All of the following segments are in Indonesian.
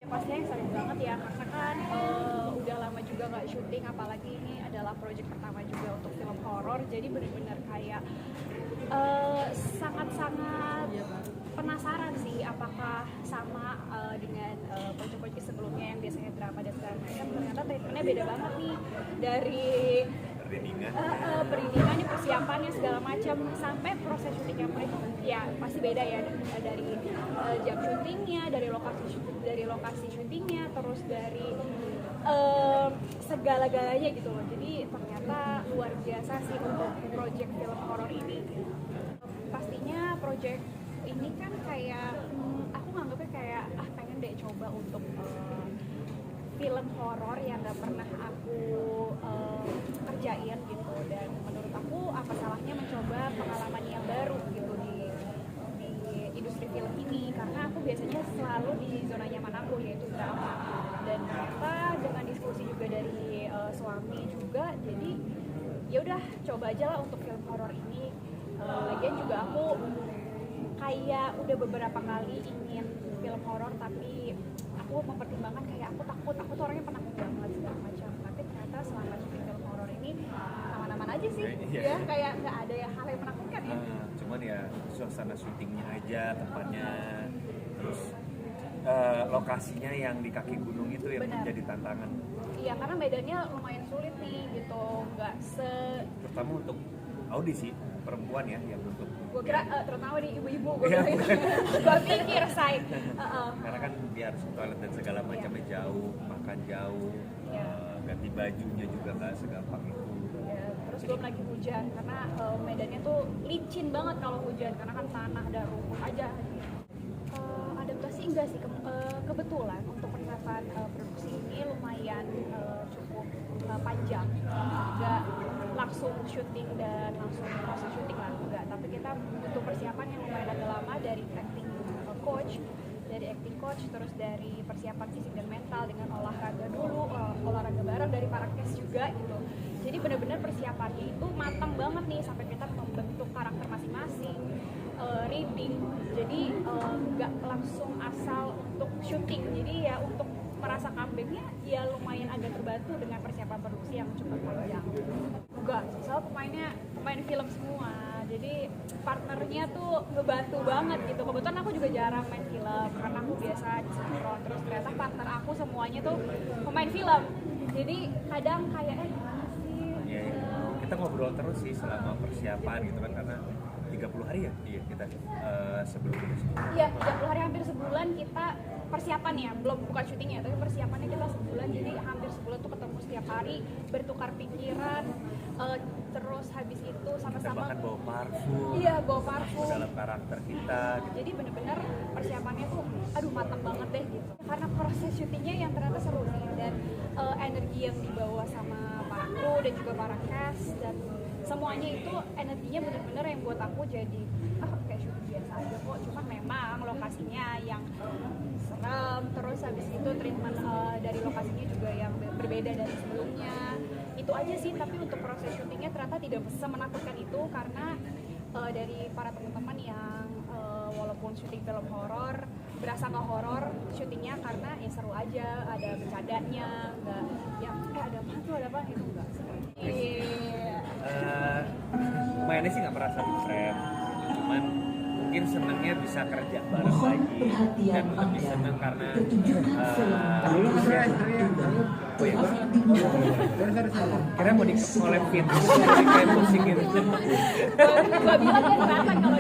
Ya pastinya excited banget ya, karena kan udah lama juga nggak syuting, apalagi ini adalah project pertama juga untuk film horor, jadi benar-benar kayak sangat-sangat penasaran sih apakah sama dengan project-project sebelumnya yang biasanya drama dan segala macam. Ternyata treatmentnya beda banget nih, dari perlindungannya, persiapannya segala macam, sampai proses syutingnya itu ya pasti beda ya, dari jam syutingnya, dari lokasi syutingnya, terus dari segala-galanya gitu loh. Jadi ternyata luar biasa sih untuk project film horor ini. Pastinya project ini kan kayak aku nganggapnya kayak pengen deh coba untuk film horor yang gak pernah aku kerjain gitu, dan menurut aku apa salahnya mencoba pengalaman yang baru gitu di industri film ini, karena aku biasanya selalu di zona nyaman aku, yaitu drama. Dan ternyata dengan diskusi juga dari suami juga, jadi ya udah coba aja lah untuk film horor ini. Lagian juga aku kayak udah beberapa kali ingin film horor, tapi aku mempertimbangkan kayak aku tuh orangnya penakut banget segala macam. Tapi ternyata selama syuting film horor ini aman-aman aja sih, ya kayak nggak ada hal yang menakutkan ya. Cuman ya suasana syutingnya aja, tempatnya, terus lokasinya yang di kaki gunung itu yang menjadi tantangan. Iya, karena medannya lumayan sulit nih gitu, nggak terutama untuk audisi perempuan ya, yang untuk gue kira terutama di ibu-ibu, gue pikir say karena kan dia harus ke toilet dan segala macamnya jauh, makan jauh, ganti bajunya juga nggak segampang itu. Terus belum lagi hujan, karena medannya tuh licin banget kalau hujan, karena kan tanah dan rumput aja. Adaptasi enggak sih, kebetulan untuk persiapan produksi ini lumayan cukup panjang, enggak langsung syuting dan langsung proses syuting lah, enggak, tapi kita butuh persiapan yang lumayan agak lama, dari acting coach, terus dari persiapan fisik dan mental dengan olahraga dulu, olahraga bareng dari para cast juga gitu. Jadi benar-benar persiapannya itu matang banget nih, sampai kita membentuk karakter masing-masing, reading, jadi nggak langsung asal untuk syuting. Jadi ya untuk merasa comebacknya ya lumayan agak terbantu dengan persiapan produksi yang cukup panjang. Enggak, soalnya pemain film semua, jadi partnernya tuh ngebantu banget gitu. Kebetulan aku juga jarang main film karena aku biasa di sinetron, terus ternyata partner aku semuanya tuh pemain film, jadi kadang kayak gimana sih? Kita ngobrol terus sih selama persiapan gitu kan, karena 30 hari ya kita sebelum itu. Iya, 30 hari, hampir sebulan kita persiapan ya, belum bukan syutingnya, tapi persiapannya kita sebulan, jadi hampir sebulan tuh ketemu setiap hari, bertukar pikiran, terus habis itu sama-sama bahkan bawa parfum. Iya, bawa parfum dalam karakter kita gitu. Jadi bener-bener persiapannya tuh matang banget deh gitu. Karena proses syutingnya yang ternyata seru sih, dan energi yang dibawa sama para kru dan juga para cast, dan semuanya itu energinya bener-bener yang buat aku jadi kayak syuting biasa aja kok, cuman memang lokasinya yang serem, terus habis itu treatment dari lokasinya juga yang berbeda dari sebelumnya. Itu aja sih, tapi untuk proses syutingnya ternyata tidak semenakutkan itu, karena dari para teman-teman yang walaupun syuting film horor berasa nggak horor syutingnya, karena ya seru aja, ada bercandanya, nggak yang ada apa gitu, enggak sih. Mainnya sih nggak merasa different, cuman mungkin senangnya bisa kerja bareng lagi, dan lebih senang karena kira mau di-collab fit kayak musik gitu. Gak bilang kan kerasan kalau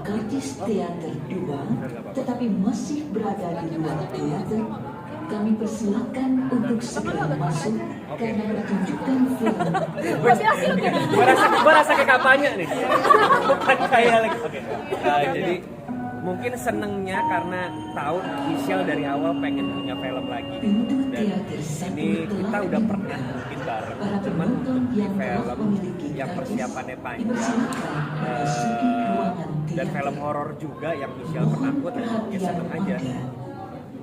Kartis teater 2, tetapi masih berada di luar teater. Kami persilakan untuk segera masuk karena pertunjukan film. Gue rasa kayak kampanye nih, bukan kayak lagi. Jadi mungkin senengnya karena tahu Michelle dari awal pengen punya film lagi, dan ini kita udah pernah bikin bareng, cuman untuk di film yang persiapannya panjang, dan film horor juga yang Michelle penakut, ya seneng aja.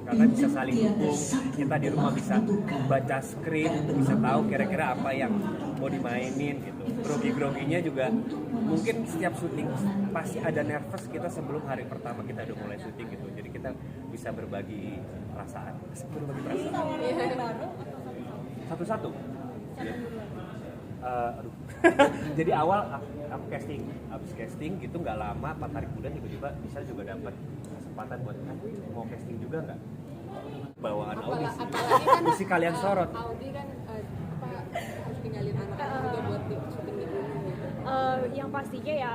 karena bisa saling dukung. Kita di rumah bisa baca skrip, bisa tahu kira-kira apa yang mau dimainin gitu. Grogi-groginya juga mungkin setiap syuting pasti ada nervous kita sebelum hari pertama kita udah mulai syuting gitu. Jadi kita bisa berbagi perasaan. Satu-satu. Ya. Aduh. Jadi awal aku casting, habis casting gitu nggak lama, 4 hari kemudian tiba-tiba bisa juga dapat kesempatan buat mau casting juga nggak? Bawaan audisi. Apalagi kan Mesti kalian sorot. Audi kan harus tinggalin anak-anak juga buat syuting di gunung gitu. Yang pastinya ya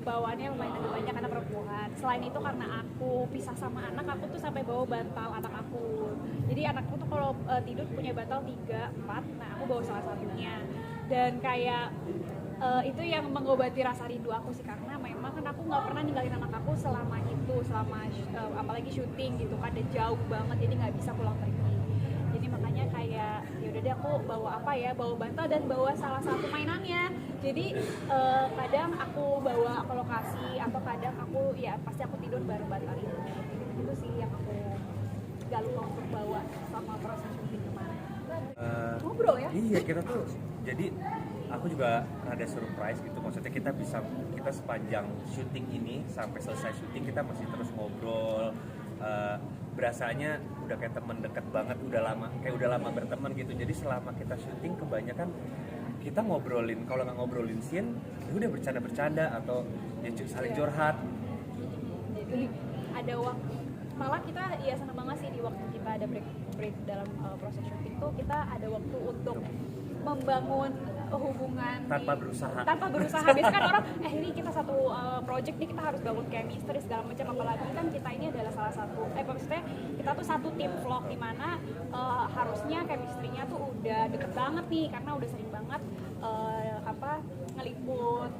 bawaannya lumayan agak banyak karena perempuan. Selain itu karena aku pisah sama anak, aku tuh sampai bawa bantal anak aku. Jadi anakku tuh kalau tidur punya bantal 3, 4, nah aku bawa salah satunya. Dan kayak itu yang mengobati rasa rindu aku sih, karena memang kan aku nggak pernah ninggalin anak aku selama apalagi syuting gitu kan, dan jauh banget, jadi nggak bisa pulang pergi. Jadi makanya kayak yaudah deh aku bawa bawa bantal dan bawa salah satu mainannya. Jadi kadang aku bawa ke lokasi atau kadang aku pasti aku tidur bareng bantal itu sih yang aku gak lupa untuk bawa sama proses syuting kemarin. Ngobrol ya? Iya, kita tuh jadi aku juga rada surprise gitu, maksudnya kita sepanjang syuting ini sampai selesai syuting kita masih terus ngobrol. Berasanya udah kayak temen deket banget, udah lama berteman gitu. Jadi selama kita syuting kebanyakan kita ngobrolin, kalau nggak ngobrolin scene ya udah bercanda atau ya saling curhat. Jadi ada waktu, malah kita senang banget sih di waktu kita ada break dalam proses syuting tuh kita ada waktu untuk membangun hubungan tanpa berusaha. Biasanya kan orang ini kita satu project nih, kita harus bangun chemistry segala macam, apalagi kan kita ini adalah salah satu maksudnya kita tuh satu tim vlog di mana harusnya chemistry-nya tuh udah deket banget nih karena udah sering banget ngeliput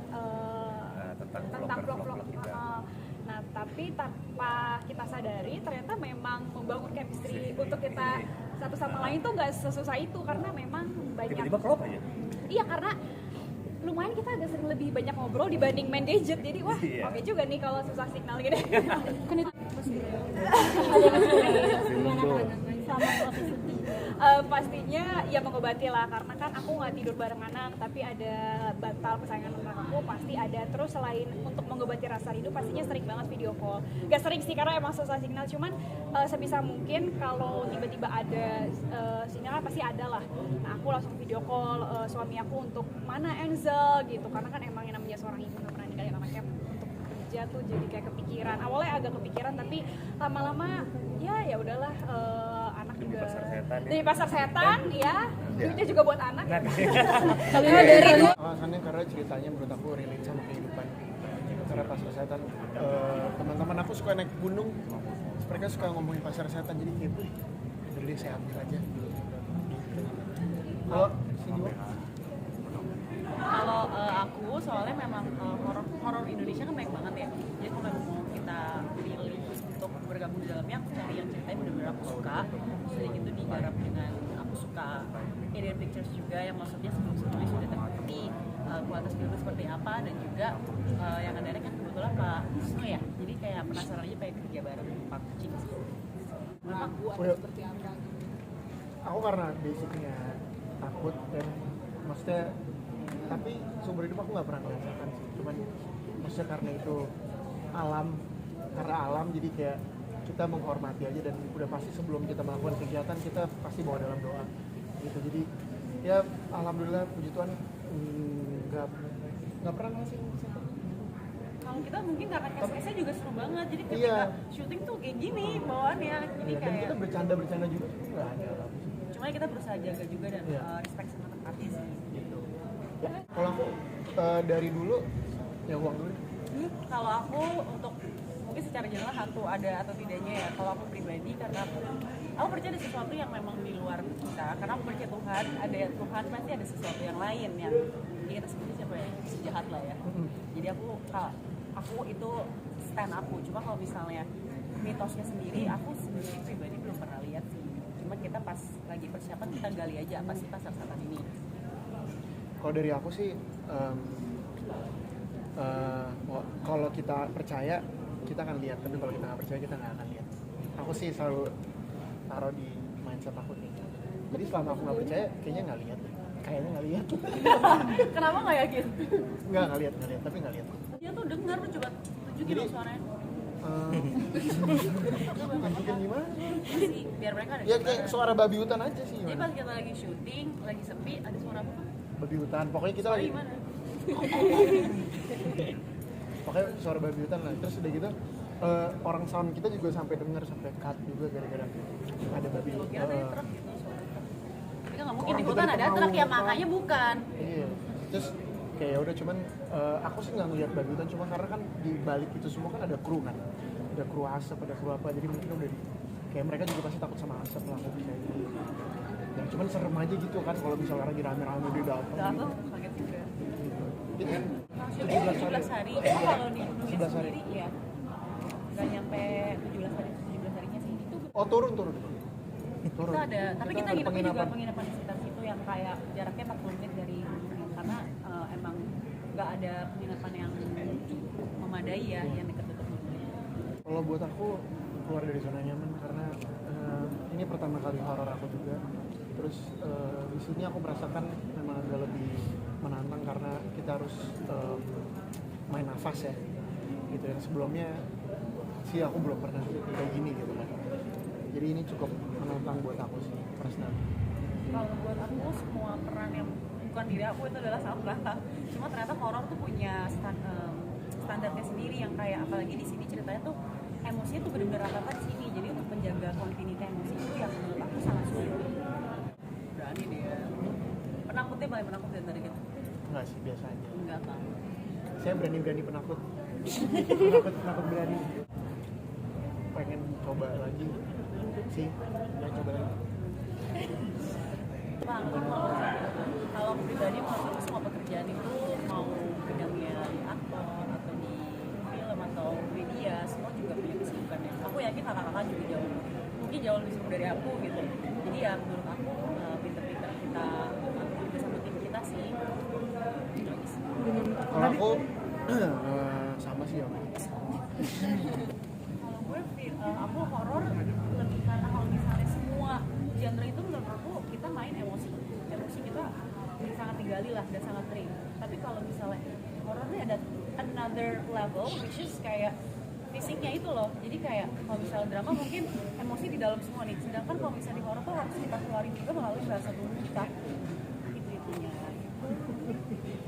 tentang vlog-vlog kita. Nah, tapi tanpa kita sadari ternyata memang membangun chemistry untuk kita satu sama lain tuh nggak sesusah itu, karena memang banyak. Tiba-tiba klop aja. Iya, karena lumayan kita agak sering lebih banyak ngobrol dibanding main gadget. Jadi wah, oke juga nih kalau susah signal gini. Pastinya ya mengobati lah, karena kan aku nggak tidur bareng anak, tapi ada bantal kesayangan anak aku pasti ada. Terus selain untuk mengobati rasa rindu, pastinya sering banget video call. Gak sering sih karena emang susah signal, cuman sebisa mungkin kalau tiba-tiba ada sinyal pasti ada lah. Nah aku langsung video call suami aku untuk mana Enzel gitu, karena kan emang yang namanya seorang ibu nggak pernah ninggalin anaknya untuk kerja tuh, jadi kayak kepikiran. Awalnya agak kepikiran, tapi lama-lama ya udahlah, anak Demi juga pasar setan, ya. dari pasar setan ya, duitnya juga buat anak. Alasannya karena ceritanya menurut aku relate sama kehidupan. Karena pasar setan, teman-teman aku suka naik gunung, mereka suka ngomongin pasar setan, jadi kayak jadi saya ambil aja. Kalau aku soalnya memang horor Indonesia kan banyak banget ya. Jadi kalau memang mau kita pilih untuk bergabung di dalamnya, aku cari yang ceritanya benar-benar aku suka. Sering itu digarap dengan aku suka Alien Pictures juga, yang maksudnya sebelum-sebelumnya sudah terbukti kualitas filmnya seperti apa, dan juga yang ada kan kebetulan Pak Wisnu ya. Jadi kayak penasaran aja pengen kerja bareng Pak Kucing. Aku ada seperti apa? Aku karena basicnya takut dan maksudnya, tapi sumber hidup aku nggak pernah merasakan sih. Cuman maksudnya karena itu karena alam jadi kayak kita menghormati aja, dan udah pasti sebelum kita melakukan kegiatan kita pasti bawa dalam doa gitu. Jadi ya alhamdulillah puji Tuhan nggak pernah ngasih setan. Kalau kita mungkin karena KSS-nya juga seru banget, jadi ketika syuting tuh kayak gini bawaannya, jadi Dan kayak kita bercanda juga nggak ada. cuma kita berusaha jaga juga dan respect sama tempatnya sih gitu. Ya, kalau aku dari dulu ya uang dulu. Kalau aku untuk mungkin secara general hantu ada atau tidaknya ya, kalau aku pribadi karena aku percaya ada sesuatu yang memang di luar kita, karena aku percaya Tuhan, ada Tuhan pasti ada sesuatu yang lain yang kita sebutnya siapa ya, sejahat lah ya. Jadi aku itu stand aku, cuma kalau misalnya mitosnya sendiri aku sendiri pribadi belum pernah lihat sih. Cuma kita pas lagi persiapan kita gali aja apa sih pasar setan ini. Kalau dari aku sih kalau kita percaya kita akan lihat, tapi kalau kita nggak percaya kita nggak akan lihat. aku sih selalu taruh di mindset aku nih. Jadi selama aku nggak percaya, kayaknya nggak lihat. Kenapa nggak yakin? Nggak lihat, tapi nggak lihat. Dia tuh dengar, lu coba tunjukin Jadi, dong suaranya. Tunjukin gimana? Sih, biar mereka ada Ya gambaran. kayak suara babi hutan aja sih. Jadi Gimana? pas kita lagi syuting, lagi sepi, ada suara apa? Babi hutan. Pokoknya kita lagi. Gimana? Pokoknya suara babi hutan lah. Terus udah gitu orang sound kita juga sampai dengar sampai cut juga gara-gara ada babi Gue hutan. kira ada truk gitu suara truk. Tapi kan nggak mungkin Orang di hutan kita ada tahu, truk ya, kan. makanya bukan. Iya. Terus kayak udah cuman aku sih nggak ngeliat babi hutan cuma karena kan di balik itu semua kan ada kru kan. Ada kru asap, ada kru apa. Jadi mungkin udah kayak mereka juga pasti takut sama asap lah aku bisa gitu. Dan cuman serem aja gitu kan kalau misalnya lagi rame-rame di Gak datang. tuh, kaget juga. Itu kan Syuting 17 hari. Oh, kalau di Indonesia 17 hari. sendiri ya nggak nyampe 17 hari, 17 harinya sih. Itu Oh turun. kita ada, tapi kita ada nginepnya juga penginapan di sekitar situ yang kayak jaraknya 40 menit dari karena emang nggak ada penginapan yang memadai ya, yang dekat-dekat mobil. Kalau buat aku keluar dari zona nyaman karena ini pertama kali horor aku juga. Terus di sini aku merasakan memang agak lebih menantang karena kita harus main nafas ya. Gitu yang sebelumnya sih aku belum pernah kayak gini gitu kan. Jadi ini cukup menantang buat aku sih personal. Kalau buat aku semua peran yang bukan diri aku itu adalah sampah. Cuma ternyata horor tuh punya standarnya sendiri yang kayak apalagi di sini ceritanya tuh emosinya tuh benar-benar rata-rata di sini. Jadi untuk menjaga kontinuitas emosi itu yang menurut aku sangat sulit. Berani dia. Penakutnya paling penakut dari tadi gitu. Enggak sih biasa aja. Enggak tahu. Saya berani penakut. penakut berani. Pengen coba lagi sih. Pengen coba lagi. Bang, kalau aku pribadi menurut aku semua pekerjaan itu mau bidangnya di aktor atau di film atau media semua juga punya kesibukannya. Aku yakin kakak-kakak juga mungkin jauh lebih sibuk dari aku gitu. Jadi ya menurut aku pinter-pinter kita sama tim kita sih. Gitu aja sih. Kalau aku sama sih ya. Kalau gue aku horor lebih karena kalau misalnya semua genre itu menurut aku kita main emosi kita sangat digali lah dan sangat real. Tapi kalau misalnya horornya ada another level which is kayak fisiknya itu loh. Jadi kayak kalau misalnya drama mungkin emosi di dalam semua nih. Sedangkan kalau misalnya di horor tuh harus kita keluarin juga melalui bahasa tubuh kita. Itu-itunya.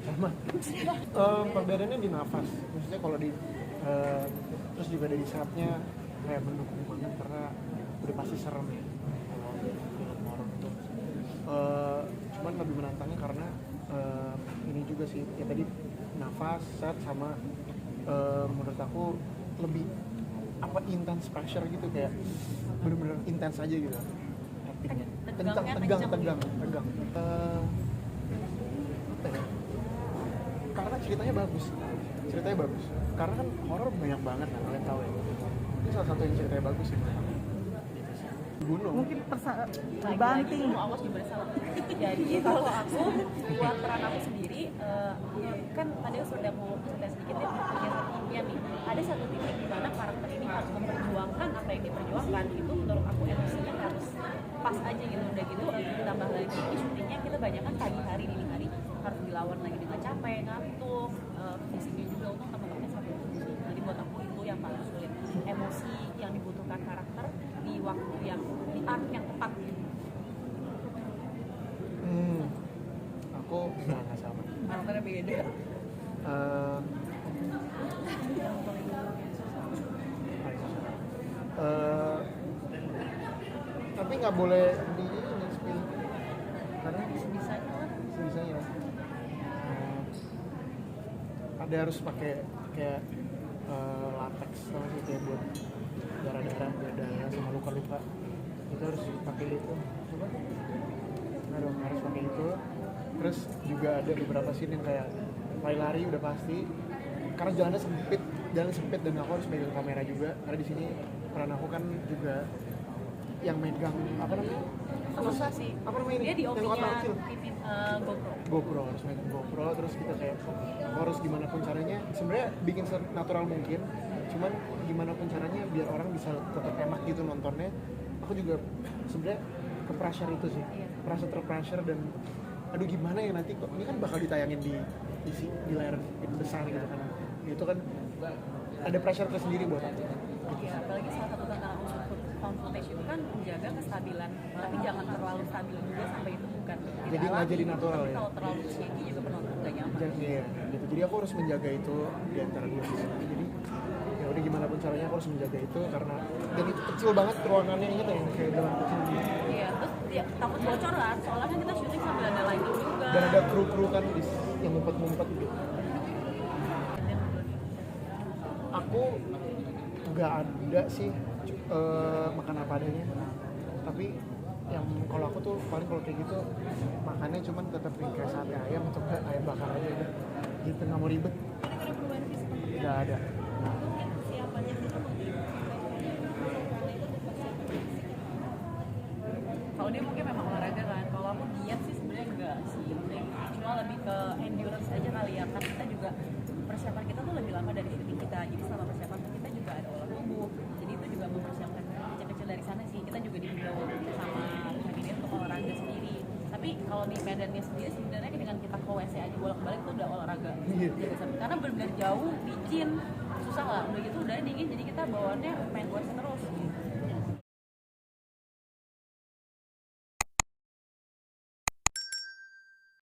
Sama. Perbedaannya di nafas. Maksudnya kalau di terus juga dari saatnya kayak mendukung banget karena udah pasti serem ya kalau film horor itu. Cuman lebih menantangnya karena ini juga sih ya tadi nafas, set sama menurut aku lebih apa intense pressure gitu kayak bener-bener intens aja gitu actingnya. Tegang. Apa ya? Karena ceritanya bagus karena kan horor banyak banget lah kalian tahu ya ini salah satu yang ceritanya bagus sih gitu sih. Gunung Mungkin Lagi-lagi lu awas gimana salah. Jadi kalau aku buat peran aku sendiri kan tadi sudah mau cerita sedikit ya punya satu impian nih. Ada satu titik di mana karakter ini harus memperjuangkan apa yang diperjuangkan. Itu menurut aku emosinya harus pas aja gitu. Udah gitu ditambah lagi di syutingnya kita banyak kan pagi hari dini hari harus dilawan lagi dengan capek, ngantuk, fisiknya juga untuk teman-temannya sampai pusing. Jadi buat aku itu yang paling sulit. Emosi yang dibutuhkan karakter di waktu yang di arc yang tepat gitu. Aku nggak sama. Karakternya beda. Tapi nggak boleh di ini spill karena Bisanya lah. sebisanya ada harus pakai kayak latex sama sih kayak buat darah sama luka-luka itu harus pakai itu coba harus pakai itu. Terus juga ada beberapa scene yang kayak lari-lari udah pasti karena jalan sempit dan aku harus megang kamera juga karena di sini peran aku kan juga yang megang apa namanya Susah sih. apa namanya ini Dia di yang OP-nya kotak kecil GoPro. harus megang GoPro terus kita kayak aku harus gimana pun caranya sebenarnya bikin natural mungkin cuma cuman gimana pun caranya biar orang bisa tetap enak gitu nontonnya. Aku juga sebenarnya ke pressure itu sih, merasa terpressure dan aduh gimana ya nanti kok ini kan bakal ditayangin di layar besar gitu kan, itu kan ada pressure tersendiri buat aku. Iya, apalagi salah satu tantangan unsur found footage itu kan menjaga kestabilan, tapi jangan terlalu stabil juga sampai itu bukan Jadi nggak jadi natural tapi ya? kalau terlalu shaky juga penonton nggak nyaman. Gitu. Jadi aku harus menjaga itu di antara dua sisi. Jadi ya udah gimana pun caranya aku harus menjaga itu karena dan itu kecil banget ruangannya, ingat ya yang kayak dalam kecil gitu. Iya, terus ya, takut bocor kan, soalnya kan kita syuting sambil ada lighting juga. Dan ada kru kan yang ngumpet-ngumpet gitu. Aku nggak ada sih makan apa adanya, tapi yang kalau aku tuh paling kalau kayak gitu makannya cuman tetap kayak sate ayam atau kayak ayam bakar aja udah gitu, nggak mau ribet. Nggak ada. Kalau dia mungkin memang olahraga kan, kalau aku diet sih sebenarnya enggak sih, cuma lebih ke endurance aja kali ya, kan kita juga persiapan kita tuh lebih lama dari syuting kita, jadi selama persiapan tuh kita juga ada olah tubuh, jadi itu juga mempersiapkan kecil-kecil dari sana sih, kita juga dihimbau sama kabinet untuk olahraga sendiri. Tapi kalau di medannya sendiri sebenarnya dengan kita ke WC aja bolak-balik tuh udah olahraga, karena benar-benar jauh, licin, susah lah, udah gitu udah dingin, jadi kita bawaannya main WC terus.